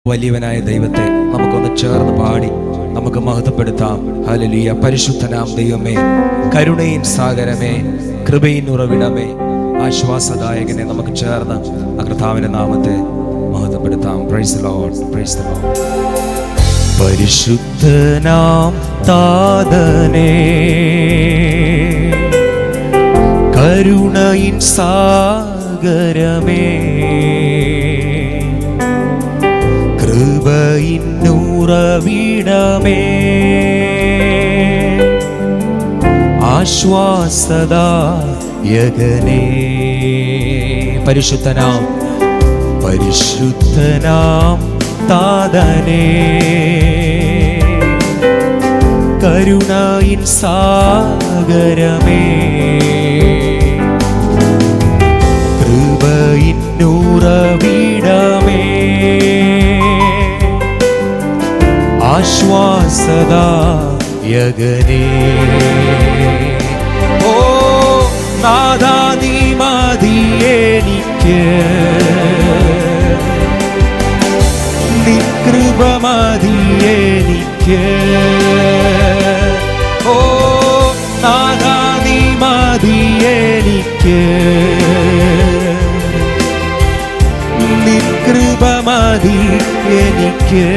വലിയവനായ ദൈവത്തെ നമുക്കൊന്ന് ചേർന്ന് പാടി നമുക്ക് മഹത്വപ്പെടുത്താം. ഹല്ലേലൂയ. പരിശുദ്ധനാം ദൈവമേ, കരുണയിൻ സാഗരമേ, കൃപയിൻ ഉറവിടമേ, ആശ്വാസദായകനെ നമുക്ക് ചേർന്ന് കർത്താവിന്റെ നാമത്തെ മഹത്വപ്പെടുത്താം. Praise the lord, praise the lord. പരിശുദ്ധനാം താതനേ, കരുണയിൻ സാഗരമേ, കൃപയിൻ ഉറവിടമേ, ആശ്വാസദായകനേ. പരിശുദ്ധനാം താതനേ, കരുണയിൻ സാഗരമേ, കൃപയിൻ ഉറവിടമേ, ആശ്വാസദായകനേ. ഓ നാഥാ, നീ മതി എനിക്ക്, നിൻ കൃപ മതി എനിക്ക്. ഓ നാഥാ, നീ മതി എനിക്ക്, നിൻ കൃപ മതി എനിക്ക്.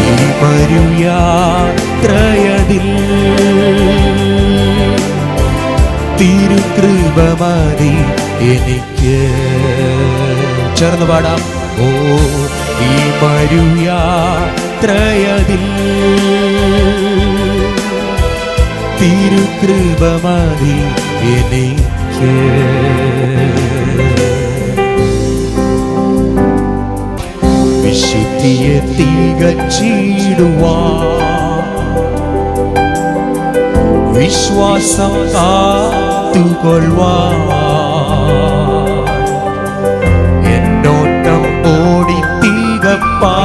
ഈ മരുയാത്രയതിൽ തിരുകൃപ മതി എനിക്ക്. ചേർന്ന് പാടാം. ഓ ഈ മരുയാത്രയതിൽ തിരുകൃപ മതി എനിക്ക്. വിശുദ്ധിയെ തികച്ചിടുവാൻ വിശ്വാസം കാത്തുകൊള്ളുവാൻ എന്നോട്ടം ഓടി തികപ്പാൻ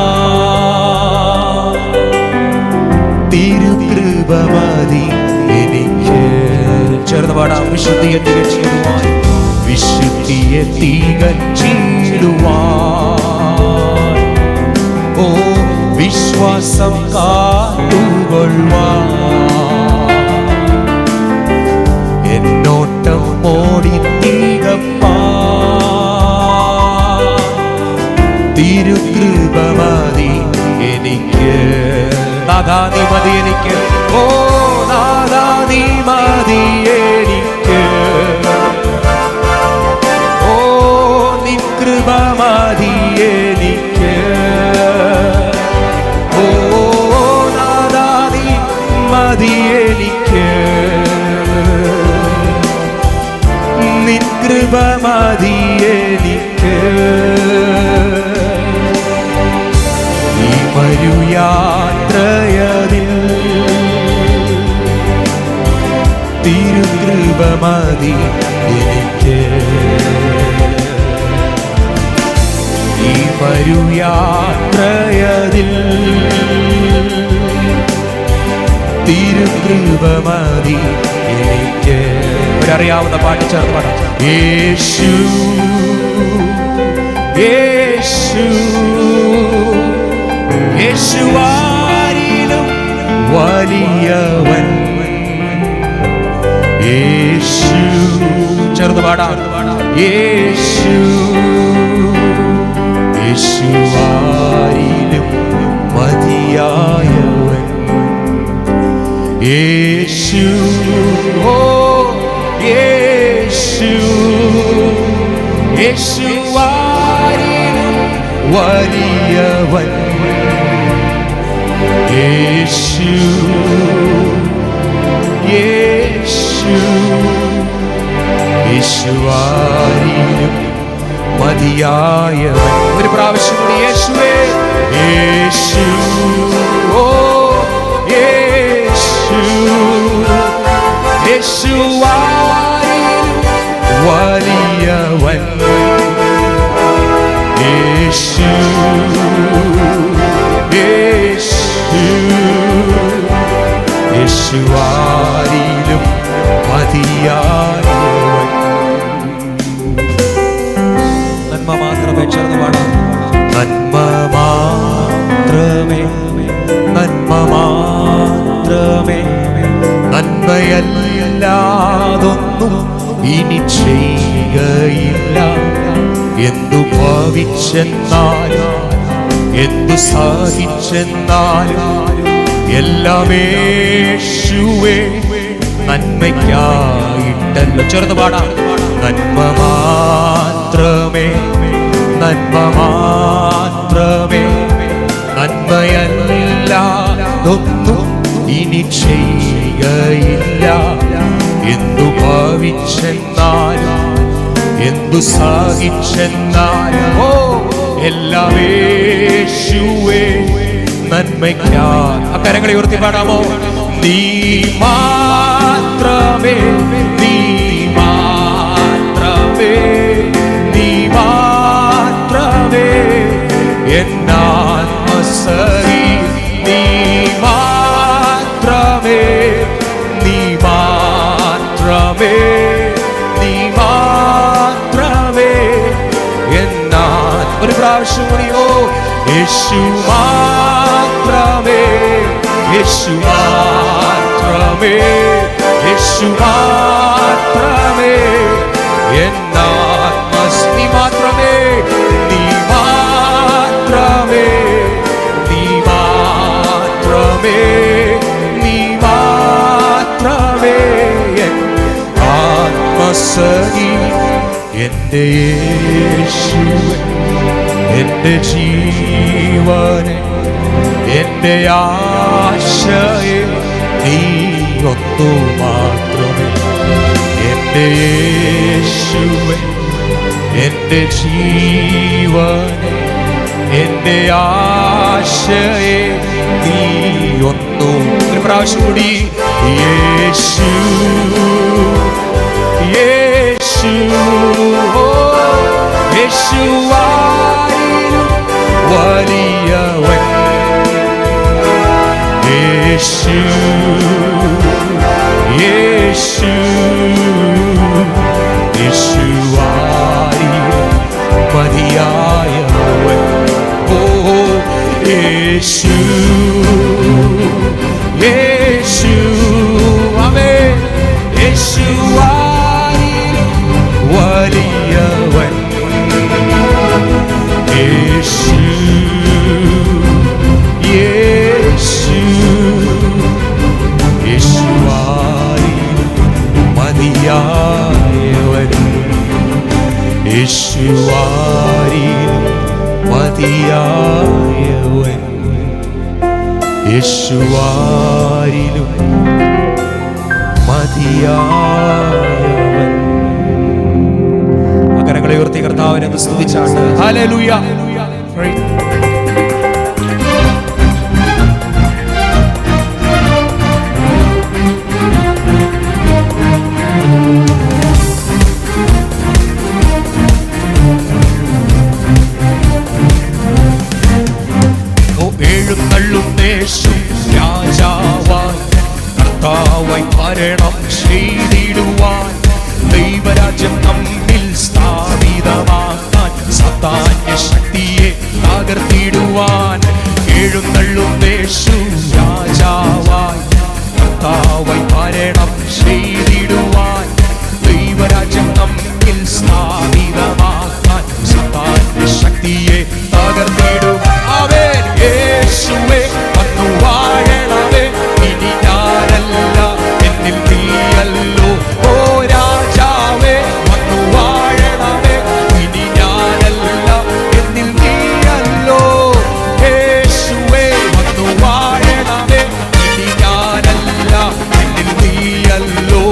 തിരുകൃപ മതി എനിക്ക്. ചേർന്ന് പാടാം. വിശുദ്ധിയെ തികച്ചിടുവാൻ, വിശുദ്ധിയെ തികച്ചിടുവാൻ, ഓ വിശ്വാസം കാത്തുകൊള്ളുവാൻ എന്നോട്ടം ഓടി തികപ്പാൻ തിരുകൃപ മതി എനിക്ക്. നാഥാ, നീ മതി എനിക്ക്. ഓ നാഥാ, നീ മതി എനിക്ക്. ഓ നിൻ കൃപ മതി എനിക്ക്. ഓ നാഥാ, നീ മതി എനിക്ക്, നിൻ കൃപ മതി എനിക്ക്. ഈ മരുയാത്രയതിൽ തിരുകൃപ മതി എനിക്ക്. ഈ മരുയാത്രയതിൽ തിരുകൃപ മതി എനിക്ക്. ഒരറിയാവുന്ന പാട്ട് ചേർന്ന് പാടാം. യേശു യേശു യേശുവാരിലും വലിയവൻ. യേശു ചേർന്ന് പാടാം. യേശു യേശുവാരിലും മതിയായവൻ. യേശു ഓ യേശു യേശുവാരിലും വലിയവൻ. യേശു യേശു യേശുവാരിലും മതിയായവൻ. ഒരു പ്രാവശ്യം കൂടി. യേശുവേ യേശു ഓ യേശു യേശുവാരിലും വലിയവൻ. യേശു യേശു യേശുവാരിലും മതിയായവൻ. നന്മ മാത്രമേ എന്തു ഭാവിച്ചെന്നാലും എന്തു സാധിച്ചെന്നാലും എല്ലാം യേശുവേ നന്മയ്ക്കായിട്ടല്ലോ. ചേർന്ന് പാടാം. നന്മ മാത്രമേ, നന്മ മാത്രമേ, നന്മയല്ലാതൊന്നും ഇനി ചെയ്യുകയില്ല. എന്തു ഭാവിച്ചെന്നാലും എന്തു സാധിച്ചെന്നാലും എല്ലാം യേശുവേ നന്മയ്ക്കാ. അക്കരങ്ങളെ ഉയർത്തി പാടാമോ? നീ മാത്രമേ, നീ മാത്രമേ, നീ മാത്രമേ എന്നാത്മസരി. നീ മാത്രമേ, നീ മാത്രമേ, നീ മാത്രമേ എന്നാൽ. ഒരു പ്രാവശ്യം കൂടിയോ? യേശു മാത്രമേ, യേശു മാത്രമേ, യേശു മാത്രമേ എന്നാത്മസ്. നീ മാത്രമേ, നീ മാത്രമേ, നീ മാത്രമേ, നീ മാത്രമേ ആത്മസഖി. എന്റെ യേശുവേ, എന്റെ ജീവനെ, എന്റെ ആശയെ നീ ഒന്നു മാത്രമേ. എന്റെ യേശുവേ, എന്റെ ജീവനെ, എന്റെ ആശയെ നീ ഒന്നു. ഒരു പ്രാവശ്യം കൂടി. യേശു, യേശു, യേശുവായിലും വലിയവൻ. യേശു, യേശു, യേശുവായിലും മതിയായവൻ. ഓ യേശു, യേശു, ആമേൻ. യേശുവായിലും വലിയവൻ. യേശു, യേശു, യേശുവായിലും മതിയായവൻ. യേശുവായിലും മതിയായവൻ. യേശുവായിലും മതിയായവൻ. കരങ്ങളെ ഉയർത്തി കർത്താവിനെ സ്തുതിച്ചാണ്. ഹല്ലേലൂയ. രാജാവായി കർത്താവായി ഭരണം ചെയ്തിടുവാൻ ദൈവരാജ്യം നമ്മിൽ സ്ഥാപിതമാക്കാൻ സാത്താന്യ ശക്തിയെ തകർത്തിടുവാൻ എഴുന്നള്ളും യേശു രാജാവായി കർത്താവായി ഭരണം ചെയ്തിടുവാൻ ദൈവരാജ്യം നമ്മിൽ സ്ഥാപിതമാക്കാൻ സാത്താന്യ ശക്തിയെ തകർത്തിടും. അവൻ യേശുവേ വന്നു വാഴണമേ. ഇനി ഞാനല്ല, എന്നിൽ നീയല്ലോ. ഓ രാജാവേ വന്നു വാഴണമേ. ഇനി ഞാനല്ല, എന്നിൽ നീയല്ലോ. യേശുവേ വന്നു വാഴണമേ. ഇനി ഞാനല്ല, എന്നിൽ നീയല്ലോ.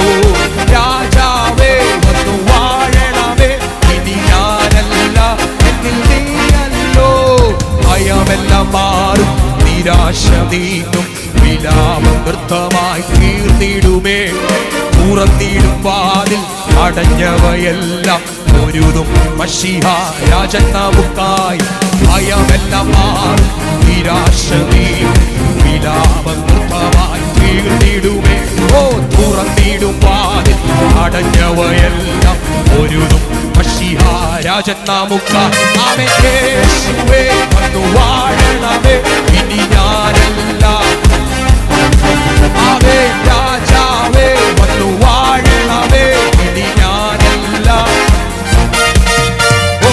രാജാവേ വന്നു വാഴണമേ. ഇനി ഞാനല്ല, എന്നിൽ നീയല്ലോ. ഭയമെല്ലാം മാറും, നിരാശ നീങ്ങും, വിലാപം നൃത്തമായി തീർന്നിടുമേ. തുറന്നിടും വാതിൽ അടഞ്ഞവയെല്ലാം ഒരുതും മശിഹ രാജൻ നമുക്കായി. ഭയമെല്ലാം മാറും, നിരാശ നീങ്ങും, വിലാപം നൃത്തമായി തീർന്നിടുമേ. ഓ തുറന്നിടും വാതിൽ അടഞ്ഞവയെല്ലാം ഒരുതും മശിഹ രാജൻ നമുക്കായി. ആമേൻ. യേശുവേ വന്നു വാഴണമേ. ഇനി ഞാനല്ല, ആമേൻ. രാജാവേ വന്നു വാഴണമേ. ഇനി ഞാനല്ല. ഓ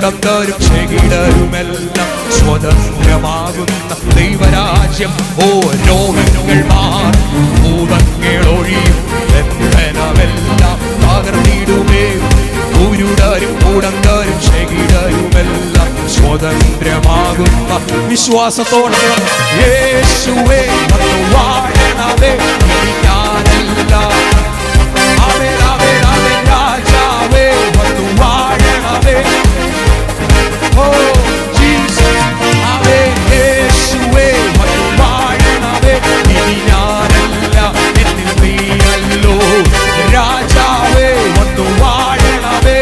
മുടന്തരും ചെകിടരുമെല്ലാം സ്വതന്ത്രമാകുന്ന ദൈവരാജ്യം. ഓ രോഗങ്ങൾ മാറും, ഭൂതങ്ങൾ ഒഴിയും, ബന്ധനമെല്ലാം തകർന്നിടുമേ. കുരുടരും മുടന്തരും ചെകിടരുമെല്ലാം സ്വതന്ത്രമാകുന്ന വിശ്വാസത്തോടെ യേശുവേ വന്നു വാഴണമേ. ഞാനല്ല ആമേൻ ആമേൻ ആമേൻ രാജാവേ വന്നു വാഴണമേ. ഓ ജീസസ് ആമേൻ യേശുവേ വന്നു വാഴണമേ. ഇനി ഞാനല്ല എന്നിൽ നീയല്ലോ രാജാവേ വന്നു വാഴണമേ.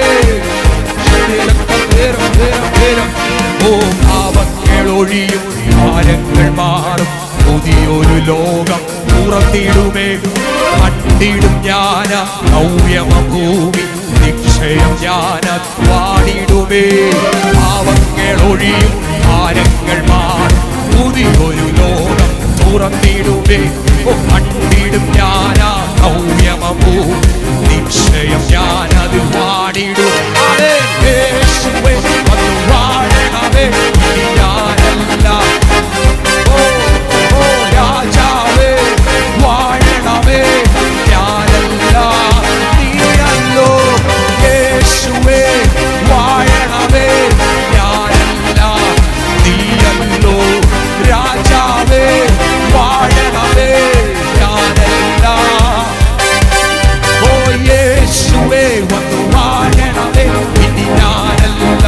ഓ പാപങ്ങൾ ഒഴിയും, ഭാരങ്ങൾ മാറും, പുതിയൊരു ലോകം തുറന്നിടുമേ. കണ്ടിടും ഞാൻ നവ്യമ ഭൂമി, നിശ്ചയം ഞാൻ വാണിടുമേ. പാപങ്ങൾ ഒഴിയും, ഭാരങ്ങൾ മാറും, പുതിയൊരു ലോകം തുറന്നിടുമേ. ഓ കണ്ടിടും ഞാൻ നവ്യമ ഭൂമി, നിശ്ചയം ഞാനത് വാണിടും. യേശുവേ വന്നു വാഴണമേ. ഞാനല്ല ഓ ഓ രാജാവേ വാഴണമേ. ഞാനല്ല നീയല്ലോ യേശുവേ വാഴണമേ. ഞാനല്ല നീയല്ലോ രാജാവേ വാഴണമേ. ഞാനല്ല ഓ യേശുവേ വന്നു വാഴണമേ. ഇനി ഞാനല്ല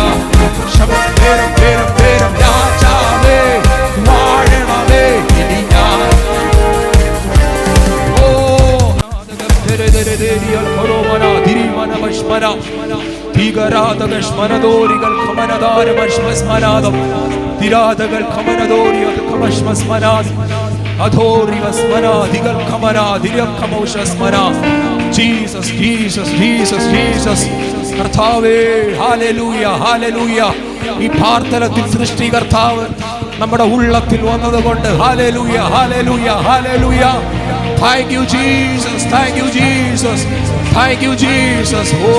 ശബ്ദം പേരം പേരം രാജാവേ വാഴണമേ. ഇനി ഞാൻ ഓ ീകരാതകശ്മനദോരികൾ ഖമനദാരമശ്മസ്മനാദം തിരാതകൾ ഖമനദോരികൾ ഖമശ്മസ്മനാദം അധോരിവസ്മനാദികൾ ഖമനാദിരം ഖമൗശസ്മനാ. ജീസസ് ജീസസ് ജീസസ് ജീസസ് കർത്താവേ ഹല്ലേലൂയ ഹല്ലേലൂയ. ഈ പ്രാർത്ഥനത്തിൽ സൃഷ്ടികർത്താവ് നമ്മുടെ ഉള്ളത്തിൽ വന്നതുകൊണ്ട് hallelujah hallelujah hallelujah. Thank you Jesus, thank you Jesus, thank you Jesus. Oh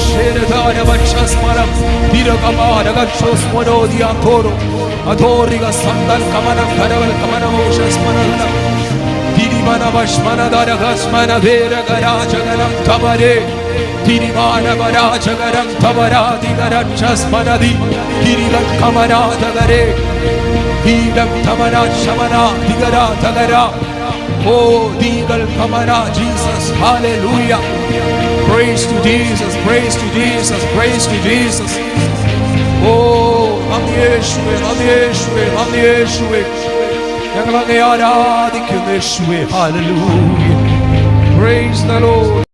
ശിരധാന വക്ഷസ്മരം ദിരകമാരകക്ഷോസ്മരോദിയാന്തോരോ അധോരിക സന്തൻ കമനം ധരവൽ കമനമോഷസ്മരണം തിരിമനവശ്മനധരഹസ്മനധേരകരാജകരം തവരേ തിരിമാനവരാജകരം തവരാധികരക്ഷസ്മനധി തിരികം കമരാധകരേ ദീകം തമനാശമനാധികരാധകരാ. Oh, Digal Kamara, Jesus, hallelujah. Praise to Jesus, praise to Jesus, praise to Jesus. Oh, Nandi Yeshua, Nandi Yeshua, Nandi Yeshua. ഞങ്ങൾ അങ്ങയെ ആരാധിക്കുന്നു യേശുവേ, hallelujah. Praise the Lord.